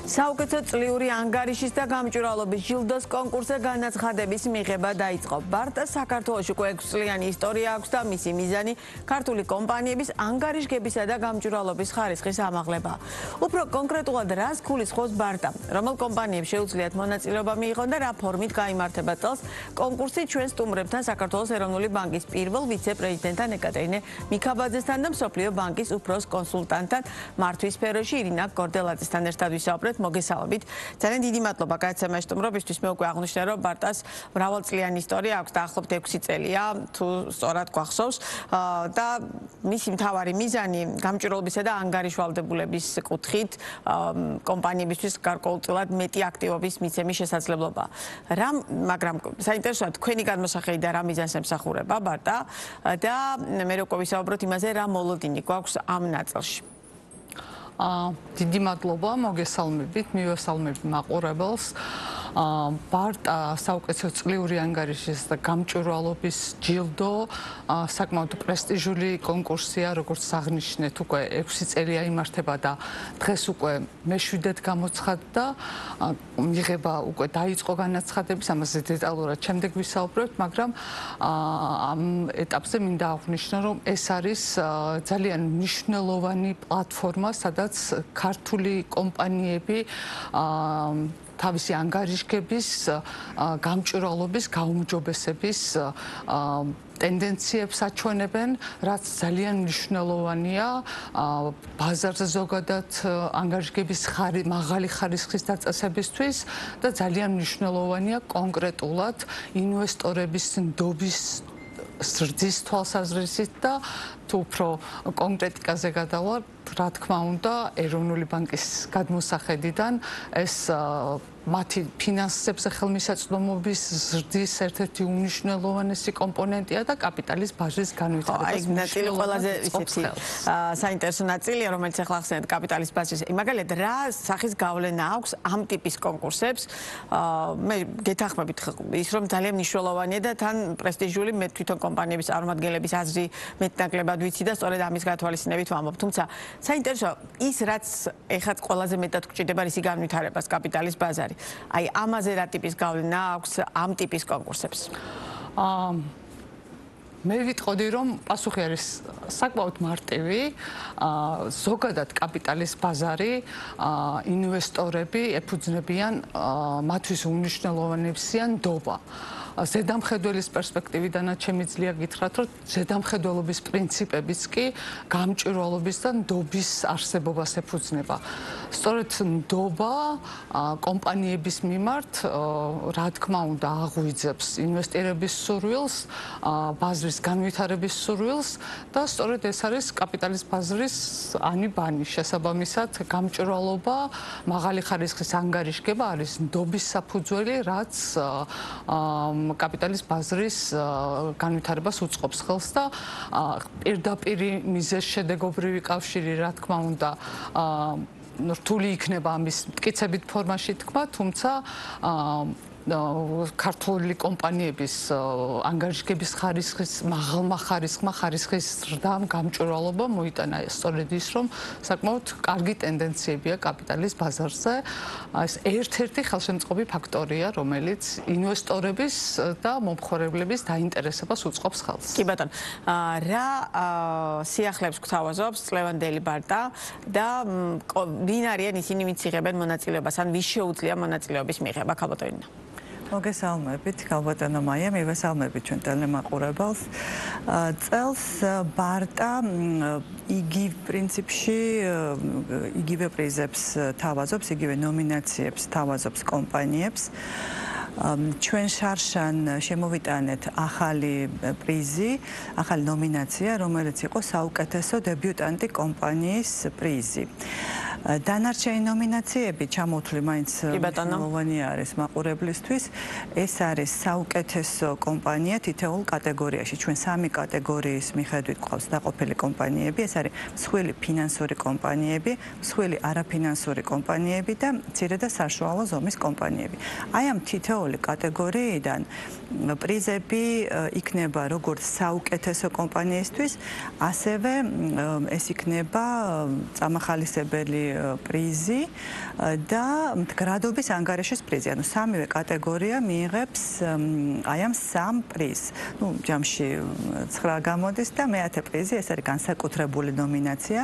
საუკეთესო წლიური ანგარიშის და გამჭვირვალობის ჯილდოს კონკურსზე განაცხადების მიღება დაიწყო. ბარტას საქართველოში უკვე 6 წლიანი ისტორია აქვს და მისი მიზანი ქართული კომპანიების ანგარიშგებისა და გამჭვირვალობის ხარისხის ამაღლება. უფრო კონკრეტულად რას გულისხმობს ბარტა, რომელ კომპანიებს შეუძლიათ მონაწილეობა მიიღონ და რა ფორმით გაიმართება წელს კონკურსი ჩვენ სტუმრებთან საქართველოს ეროვნული ბანკის პირველ ვიცე-პრეზიდენტთან ეკატერინე მიქაბაძესთან და მსოფლიო ბანკის უფროს კონსულტანტთან მართვის სფეროში ირინა გორდელაძესთან ერთად ვისაუბრეთ. მოგესალმებით. ძალიან დიდი მადლობა გადაცემაში სტუმრობისთვის. მე უკვე აღნიშნე, რომ ბარტას მრავალწლიანი ისტორია აქვს, დაახლოებით 6 წელია, თუ სწორად გვახსოვს. და მისი მთავარი მიზანი გამჭვირვალობისა და ანგარიშვალდებულების კუთხით კომპანიებისთვის გარკვეულწილად მეტი აქტივობის მიცემის შესაძლებლობა. მაგრამ საინტერესოა თქვენი გადმოსახედი და რა მიზანს ემსახურება ბარტა და მე უკვე ვისაუბროთ იმაზე, რა მოლოდინი გვაქვს ამ ნაწილში. დიდი მადლობა, მოგესალმებით, მივესალმებ მაყურებელს. ბარტა საუკეთესო წლიური ანგარიშის და გამჭვირვალობის ჯილდო საკმაოდ პრესტიჟული კონკურსია, როგორც აღნიშნეთ, უკვე 6 წელია იმართება და დღეს უკვე მე-7-ად გამოცხადდა. მიღება უკვე დაიწყო განაცხადების, ამაზე დეტალურად შემდეგ ვისაუბრებთ, მაგრამ ამ ეტაპზე მინდა აღვნიშნო, რომ ეს არის ძალიან მნიშვნელოვანი პლატფორმა, სადაც ქართული კომპანიები თავისი ანგარიშგების, გამჭვირვალობის, გაუმჯობესების ტენდენციებს აჩვენებენ, რაც ძალიან მნიშვნელოვანია ბაზარზე ზოგადად ანგარიშგების მაღალი ხარისხის დაწესებისთვის და ძალიან მნიშვნელოვანია კონკრეტულად ინვესტორების ნდობის ზრდის თვალსაზრისით და თუ უფრო კონკრეტიკაზე გადავალ, რა თქმა უნდა, ეროვნული ბანკის გადმოსახედიდან ეს მათი ფინანსებზე ხელმისაწვდომობის ზრდის ერთ-ერთი უმნიშვნელოვანესი კომპონენტია და კაპიტალის ბაზრის განვითარებას. ნაწილი ყველაზე საინტერესო ნაწილია, რომელიც ახლა ახსენეთ კაპიტალის ბაზრის. მაგალითად, რა სახის გავლენა აქვს ამ ტიპის კონკურსებს? მე გეთანხმებით ის, რომ ძალიან მნიშვნელოვანია და თან პრესტიჟული მე თვითონ კომპანიების წარმომადგენლების აზრი მეტნაკლებად ვიცი და სწორედ ამის გათვალისწინებით ვამბობ. თუმცა საინტერესოა ის, რაც ეხლა ყველაზე მეტად გვჭირდება ისი განვითარებას კაპიტალის ბაზარი. აი ამაზე რა ტიპის გავლენა აქვს ამ ტიპის კონკურსებს? მე ვიტყოდი, რომ პასუხი არის საკმაოდ მარტივი. ზოგადად კაპიტალის ბაზარი, ინვესტორები ეფუძნებიან მათთვის უმნიშვნელოვანესია ნდობა. ზედამხედველის პერსპექტივიდანაც შემიძლია გითხრათ, რომ ზედამხედველობის პრინციპებიც კი გამჭვირვალობის და ნდობის არსებობას ეფუძნება. სწორედ ნდობა კომპანიების მიმართ, რა თქმა უნდა, აღვიძებს ინვესტირების სურვილს, ბაზრის განვითარების სურვილს და სწორედ ეს არის კაპიტალის ბაზრის ანიბანი. შესაბამისად, გამჭვირვალობა, მაღალი ხარისხის ანგარიშგება არის ნდობის საფუძველი, რაც კაპიტალის ბაზრის განვითარებას უწყობს ხელს და პირდაპირი მიზეზ-შედეგობრივი კავშირი, რა თქმა უნდა, რთული იქნება ამის მტკიცებით ფორმაში თქვა, თუმცა ქართული კომპანიების ანგარიშგების ხარისხის მაღალმა ხარისხის ზრდამ გამჭვირვალობა მოიტანა სწორედ ის, რომ საკმაოდ კარგი ტენდენციებია კაპიტალის ბაზარზე. ეს ერთ-ერთი ხელშემწყობი ფაქტორია, რომელიც ინვესტორების და მომხმარებლების დაინტერესებას უწყობს ხელს. კი ბატონო, რა სიახლეებს გვთავაზობს წლევანდელი ბარტა და ვინ არიან ისინი, ვინც იღებენ მონაწილეობას, ან ვის შეუძლია მონაწილეობის მიღება, ქალბატონო? მოგესალმებით, ქალბატონო მაია, მივესალმებით ჩვენ ტელემაყურებელს. წელს ბარტა იგივე პრინციპში იგივე პრიზებს თავაზობს, იგივე ნომინაციებს თავაზობს კომპანიებს. ჩვენ შარშან შემოვიტანეთ ახალი პრიზი, ახალი ნომინაცია, რომელიც იყო საუკეთესო დებიუტანტი კომპანიის პრიზი. დანარჩენი ნომინაციები ჩამოთვლი მაინც მნიშვნელოვანი არის მაყურებლისთვის. ეს არის საუკეთესო კომპანია თითოეულ კატეგორიაში. ჩვენ 3 კატეგორიის მიხედვით გვყავს დაყოფილი კომპანიები. ეს არის მსხვილი ფინანსური კომპანიები, მსხვილი არაფინანსური კომპანიები და მცირე და საშუალო ზომის კომპანიები. აი ამ თითოეული კატეგორიიდან პრიზები იქნება როგორც საუკეთესო კომპანიისთვის, ასევე ეს იქნება წამახალისებელი პრიზი და მდგრადობის ანგარიშის პრიზი. ანუ სამივე კატეგორია მიიღებს აი ამ სამ პრიზს. ნუ ჯამში 9 გამოდის და მე-10 პრიზი ეს არის განსაკუთრებული ნომინაცია.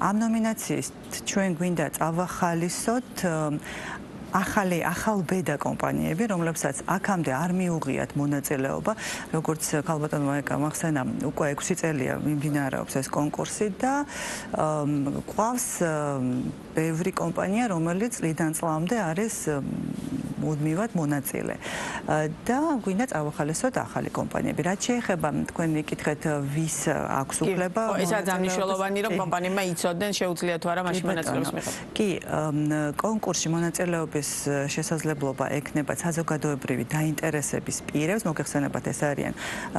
ამ ნომინაციის ჩვენ გვინდა წავახალისოთ ახალ ბედა კომპანიები, რომლებსაც აქამდე არ მიუღიათ მონაწილეობა, როგორც ქალბატონმა მახსენა, უკვე 6 წელია მიმდინარეობს ეს კონკურსი და გვყავს ბევრი კომპანია, რომელიც წლიდან წლამდე არის მუდმივად მონაწილე. და გვინდა წავახალისოთ ახალი კომპანიები. რაც შეეხება თქვენ იკითხეთ, ვის აქვს უფლება? ესაც ამნიშნულოვანი, რომ კომპანიებმა იცოდნენ, შეუძლია თუ არა მაშინ მონაწილეობის მიღება. კი, კონკურსში მონაწილეობის შესაძლებლობა ექნება საზოგადოებრივი დაინტერესების პირებს, მოგეხსენებათ ეს არიან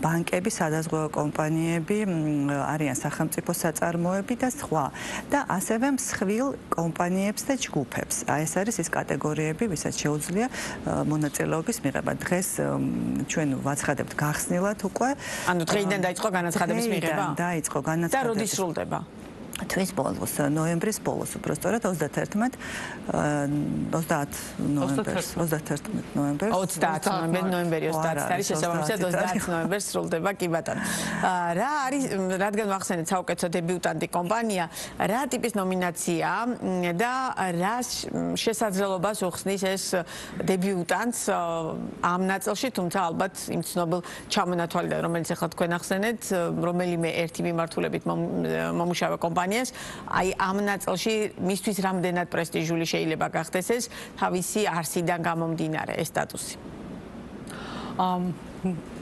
ბანკები, სადაზღვევო კომპანიები, არიან სახელმწიფო საწარმოები და სხვა. და ასევე მსხვილ კომპანიებს და ჯგუფებს. ეს არის ის კატეგორიები, ვისაც შეუძლია მონაწილეობის მიღება. დღეს ჩვენ ვაცხადებთ გახსნილად უკვე. ანუ დღეიდან დაიწყო განაცხადების მიღება? დაიწყო განაცხადება. და როდის სრულდება? თვის ბოლოს, ნოემბრის ბოლოს, უბრალოდ 30 ნოემბერს. 30 ნოემბერი 30 არის შესაბამისად 30 ნოემბერს სრულდება კი ბატონო. რა არის, რადგან ვახსენეთ საუკეთესო დებიუტანტი კომპანია, რა ტიპის ნომინაცია და რა შესაძლებლობას უხსნის ეს დებიუტანტს ამ ნაწილში, თუმცა ალბათ იმ ცნობილ ჩამონათვალიდან, რომელიც ახლა თქვენ ახსენეთ, რომელიმე ერთი მიმართულებით მომუშავე კომპანიას, აი ამ ნაწილში მისთვის რამდენად პრესტიჟული შეიძლება გახდეს ეს თავისი არსიდან გამომდინარე ეს სტატუსი.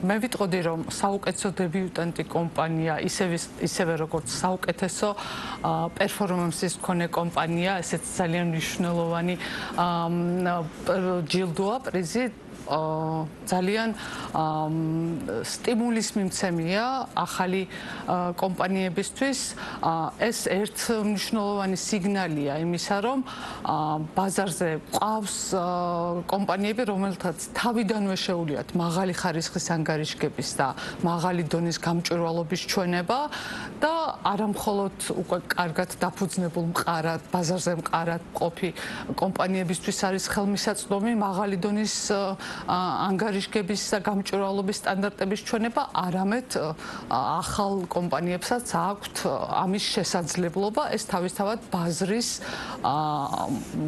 მე ვიტყოდი, რომ საუკეთესო დებიუტანტი კომპანია ისევე როგორც საუკეთესო პერფორმანსის მქონე კომპანია, ესეც ძალიან მნიშვნელოვანი ჯილდოა, პრიზი. ძალიან სტიმულის მიმცემია ახალი კომპანიებისთვის. ეს ერთ მნიშვნელოვანი სიგნალია იმისა, რომ ბაზარზე ყავს კომპანიები, რომელთაც თავიდანვე შეუძლიათ მაღალი ხარისხის ანგარიშგების და მაღალი დონის გამჭვირვალობის ჩვენება და არა მხოლოდ უკვე კარგად დაფუძნებულ მყარად, ბაზარზე მყარად ყოფი კომპანიებისთვის არის ხელმისაწვდომი მაღალი დონის ანგარიშგების და გამჭვირვალობის სტანდარტების ჩვენება, არამედ ახალ კომპანიებსაც აქვთ ამის შესაძლებლობა. ეს თავისთავად ბაზრის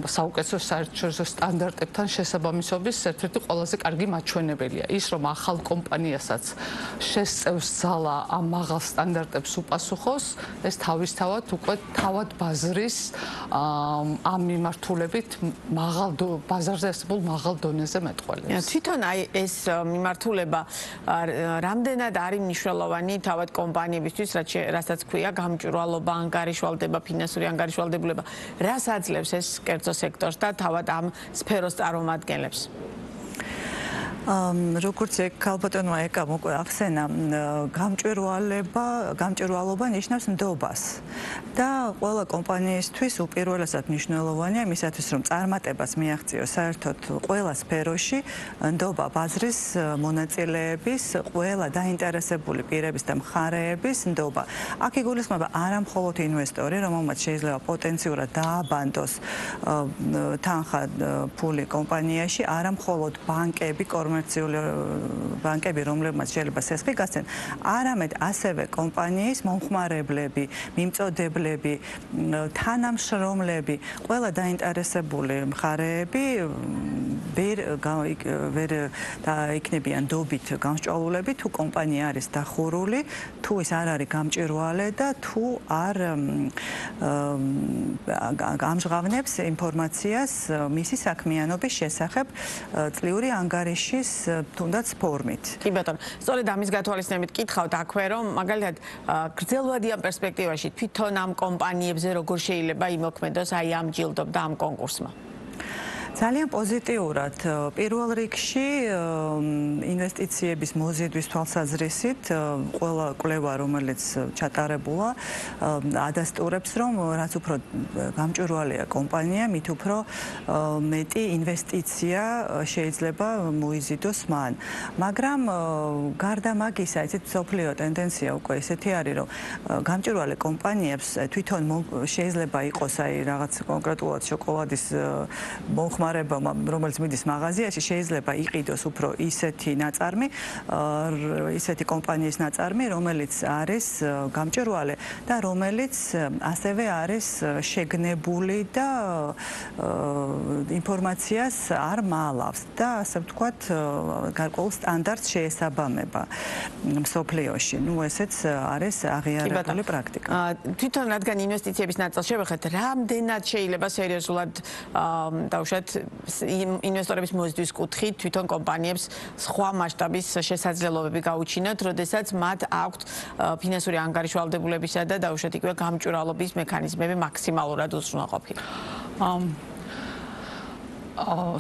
საუკეთესო საერთაშორისო სტანდარტებთან შესაბამისობის ერთ-ერთი ყველაზე კარგი მაჩვენებელია. ის, რომ ახალ კომპანიასაც შესწევს ძალა ამ მაღალ სტანდარტებს უპასუხოს, ეს თავისთავად უკვე თავად ბაზრის ამ მიმართულებით ბაზარზე არსებულ მაღალ დონეზე მეტყველებს. თვითონ აი ეს მიმართულება რამდენად არის მნიშვნელოვანი თავად კომპანიებისთვის, რასაც ქვია გამჭვირვალობა, ანგარიშვალდება, ფინანსური ანგარიშვალდებულება. რას აძლევს ეს კერძო სექტორს და თავად ამ სფეროს წარმომადგენლებს? როგორც ქალბატონმა ეკამ უკვე ახსენა, გამჭვირვალობა ნიშნავს ნდობას და ყველა კომპანიისთვის უპირველესად მნიშვნელოვანია იმისათვის, რომ წარმატებას მიაღწიოს საერთოდ ყველა სფეროში ნდობა ბაზრის მონაწილეების, ყველა დაინტერესებული პირების და მხარეების ნდობა. აქ იგულისხმება არა მხოლოდ ინვესტორი, რომელმაც შეიძლება პოტენციურად დააბანდოს თანხა ფული კომპანიაში, არა მხოლოდ ბანკები, ბანკები, რომლებმაც შეიძლება სესხი გასცენ, არამედ ასევე კომპანიის მომხმარებლები, მიმწოდებლები, თანამშრომლები, ყველა დაინტერესებული მხარეები ვერ იქნებიან ნდობით გამსჭვალულები, თუ კომპანია არის დახურული, თუ ის არ არის გამჭვირვალე და თუ არ ამჟღავნებს ინფორმაციას მისი საქმიანობის შესახებ წლიური ანგარიშის თუნდაც ფორმით. კი ბატონო, სწორედ ამის გათვალისწინებით კითხავთ აქვე, რომ მაგალითად გრძელვადიან პერსპექტივაში თვითონ ამ კომპანიებზე როგორ შეიძლება იმოქმედოს აი ამ ჯილდომ და ამ კონკურსმა. ძალიან პოზიტიურად. პირველ რიგში ინვესტიციების მოზიდვის თვალსაზრისით ყველა კვლევა, რომელიც ჩატარებულა, ადასტურებს, რომ რაც უფრო გამჭვირვალეა კომპანია, მით უფრო მეტი ინვესტიცია შეიძლება მოიზიდოს მან. მაგრამ გარდა მაგისა, იცით, მსოფლიო ტენდენცია უკვე ესეთი არის, რომ გამჭვირვალე კომპანიებს თვითონ შეიძლება იყოს აი რაღაც კონკრეტულად შოკოლადის მომხმარება, რომელიც მიდის მაღაზიაში, შეიძლება იყიდოს უფრო ისეთი ნაწარმი, ისეთი კომპანიის ნაწარმი, რომელიც არის გამჭვირვალე და რომელიც ასევე არის შეგნებული და ინფორმაციას არ მალავს და ასე ვთქვათ, გარკვეულ სტანდარტს შეესაბამება მსოფლიოში. ნუ ესეც არის აღიარებული პრაქტიკა. თვითონ რადგან ინვესტიციების ნაწილს შევეხეთ, რამდენად შეიძლება სერიოზულად დავუშვათ ინვესტორების მოზიდვის კუთხით თვითონ კომპანიებს სხვა მასშტაბის შესაძლებლობები გაუჩინოთ, როდესაც მათ აქვთ ფინანსური ანგარიშვალდებულებისა და დავუშვათ იქვე გამჭვირვალობის მექანიზმები მაქსიმალურად უზრუნველყოფილი.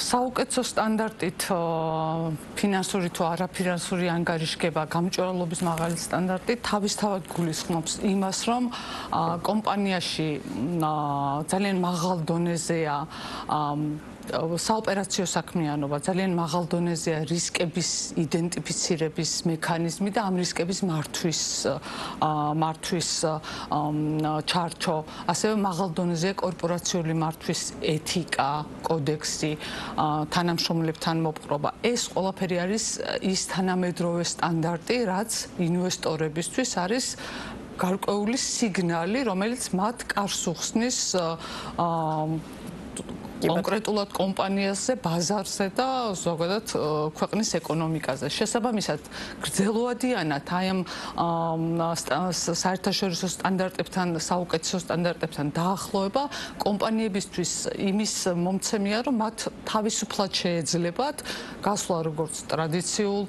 საუკეთესო სტანდარტით ფინანსური თუ არაფინანსური ანგარიშგება, გამჭვირვალობის მაღალი სტანდარტი თავისთავად გულისხმობს იმას, რომ კომპანიაში ძალიან მაღალ დონეზეა საოპერაციო საქმიანობა, ძალიან მაღალ დონეზეა რისკების იდენტიფიცირების მექანიზმი და ამ რისკების მართვის ჩართო, ასევე მაღალ დონეზეა კორპორაციული მართვის ეთიკა, კოდექსი, თანამშრომლებთან მოპყრობა. ეს ყველაფერი არის ის თანამედროვე სტანდარტი, რაც ინვესტორებისთვის არის გარკვეული სიგნალი, რომელიც მათ კარს უხსნის კონკრეტულად კომპანიაზე, ბაზარზე და ზოგადად ქვეყნის ეკონომიკაზე. შესაბამისად, გრძელვადიანად აი ამ საერთაშორისო სტანდარტებთან, საუკეთესო სტანდარტებთან დაახლოება კომპანიებისთვის იმის მომცემია, რომ მათ თავისუფლად შეეძლებათ გასვლა როგორც ტრადიციულ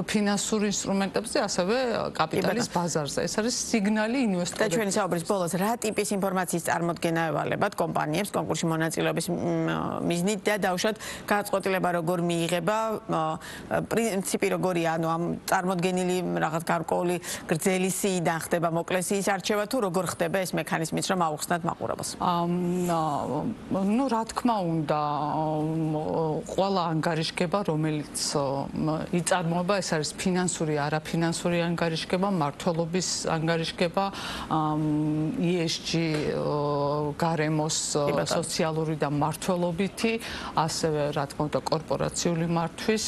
ფინანსურ ინსტრუმენტებზე, ასევე კაპიტალის ბაზარზე. ეს არის სიგნალი ინვესტორებს. და ჩვენი საუბრის ბოლოს რა ტიპის ინფორმაციის წარმოდგენა ევალებათ კომპანიებს კონკურსში მონაწილეობის მიზნით და დავუშვათ გადაწყვეტილება როგორ მიიღება, პრინციპი როგორია, ანუ ამ წარმოდგენილი რაღაც გარკვეული გრძელი სიიდან ხდება მოკლე სიის არჩევა თუ როგორ ხდება ეს მექანიზმიც, რომ აუხსნათ მაყურებელს? ნუ რა თქმა უნდა, ყველა ანგარიშგება, რომელიც იწარმოება, ეს არის ფინანსური, არაფინანსური ანგარიშგება, მმართველობის ანგარიშგება, ESG გარემოს სოციალური და მმართველობითი, ასევე რა თქმა უნდა კორპორაციული მართვის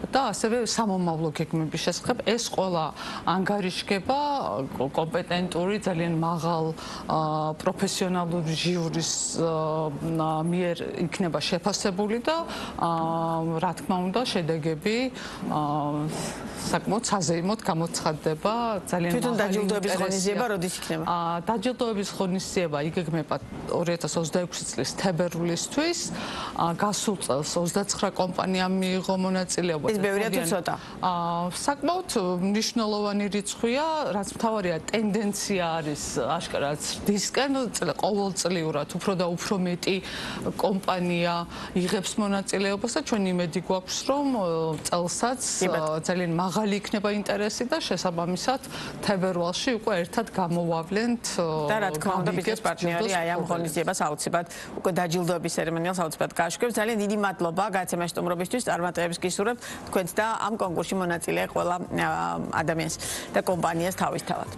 და ასევე სამომავლო გეგმების შესახებ ეს ყველა ანგარიშგება კომპეტენტური, ძალიან მაღალ პროფესიონალური ჟიურის მიერ იქნება შეფასებული და რა თქმა უნდა შედეგები საკმაოდ საზეიმოდ გამოცხადდება ძალიან თვითონ დაჯილდოების ღონისძიება როდის იქნება? დაჯილდოების ღონისძიება იგეგმება 2026 წლის თებერვლისთვის. გასულ წელს 29 კომპანიამ მიიღო მონაწილეობა. ეს ბევრია თუ ცოტა? საკმაოდ მნიშვნელოვანი რიცხვია, რაც მთავარია ტენდენცია არის აშკარად ზრდისკენ, ყოველწლიურად უფრო და უფრო მეტი კომპანია იღებს მონაწილეობას და ჩვენ იმედი გვაქვს, რომ წელსაც ძალიან მაღალი იქნება ინტერესი და შესაბამისად თებერვალში უკვე ერთად გამოვავლენთ და რა თქმა უნდა ბიზნეს პარტნიორი აი ამ ღონისძიებას აუცილებლად უკვე დაჯილდოების ცერემონიალს აუცილებლად გააშკებს. ძალიან დიდი მადლობა გადაცემაში სტუმრობისთვის, წარმატებებს გისურვებთ თქვენც და ამ კონკურსში მონაწილე ყველა ადამიანს და კომპანიას თავისთავად.